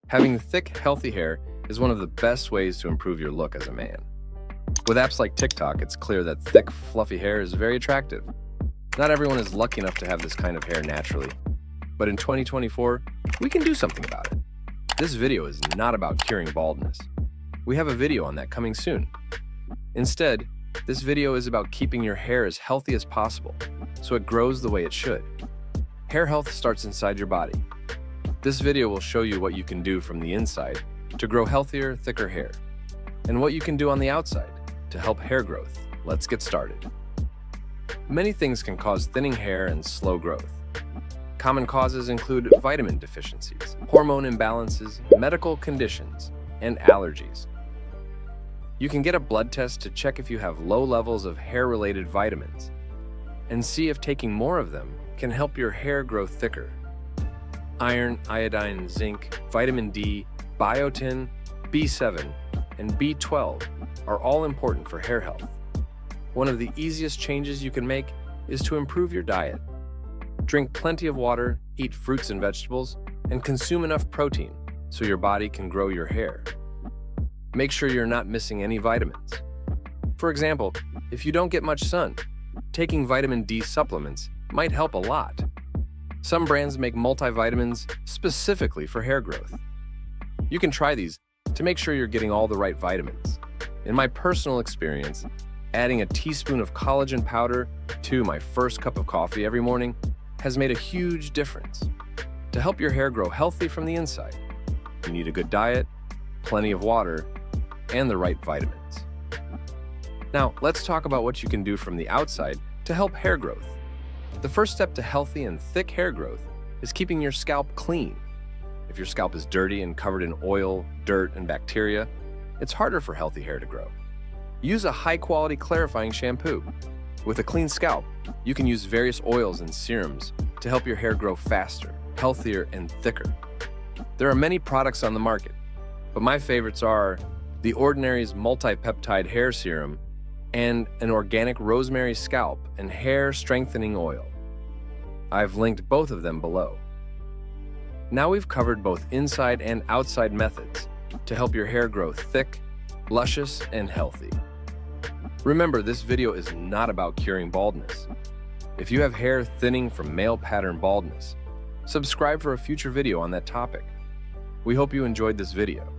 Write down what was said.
Having thick, healthy hair is one of the best ways to improve your look as a man. With apps like TikTok, it's clear that thick, fluffy hair is very attractive. Not everyone is lucky enough to have this kind of hair naturally, but in 2024, we can do something about it. This video is not about curing baldness. We have a video on that coming soon. Instead, this video is about keeping your hair as healthy as possible, so it grows the way it should. Hair health starts inside your body. This video will show you what you can do from the inside to grow healthier, thicker hair, and what you can do on the outside to help hair growth. Let's get started. Many things can cause thinning hair and slow growth. Common causes include vitamin deficiencies, hormone imbalances, medical conditions, and allergies. You can get a blood test to check if you have low levels of hair-related vitamins and see if taking more of them can help your hair grow thicker. Iron, iodine, zinc, vitamin D, biotin, B7, and B12 are all important for hair health. One of the easiest changes you can make is to improve your diet. Drink plenty of water, eat fruits and vegetables, and consume enough protein so your body can grow your hair. Make sure you're not missing any vitamins. For example, if you don't get much sun, taking vitamin D supplements might help a lot. Some brands make multivitamins specifically for hair growth. You can try these to make sure you're getting all the right vitamins. In my personal experience, adding a teaspoon of collagen powder to my first cup of coffee every morning has made a huge difference. To help your hair grow healthy from the inside, you need a good diet, plenty of water, and the right vitamins. Now, let's talk about what you can do from the outside to help hair growth. The first step to healthy and thick hair growth is keeping your scalp clean. If your scalp is dirty and covered in oil, dirt, and bacteria, it's harder for healthy hair to grow. Use a high-quality clarifying shampoo. With a clean scalp, you can use various oils and serums to help your hair grow faster, healthier, and thicker. There are many products on the market, but my favorites are The Ordinary's Multi-Peptide Hair Serum and an organic rosemary scalp and hair strengthening oil. I've linked both of them below. Now we've covered both inside and outside methods to help your hair grow thick, luscious, and healthy. Remember, this video is not about curing baldness. If you have hair thinning from male pattern baldness, subscribe for a future video on that topic. We hope you enjoyed this video.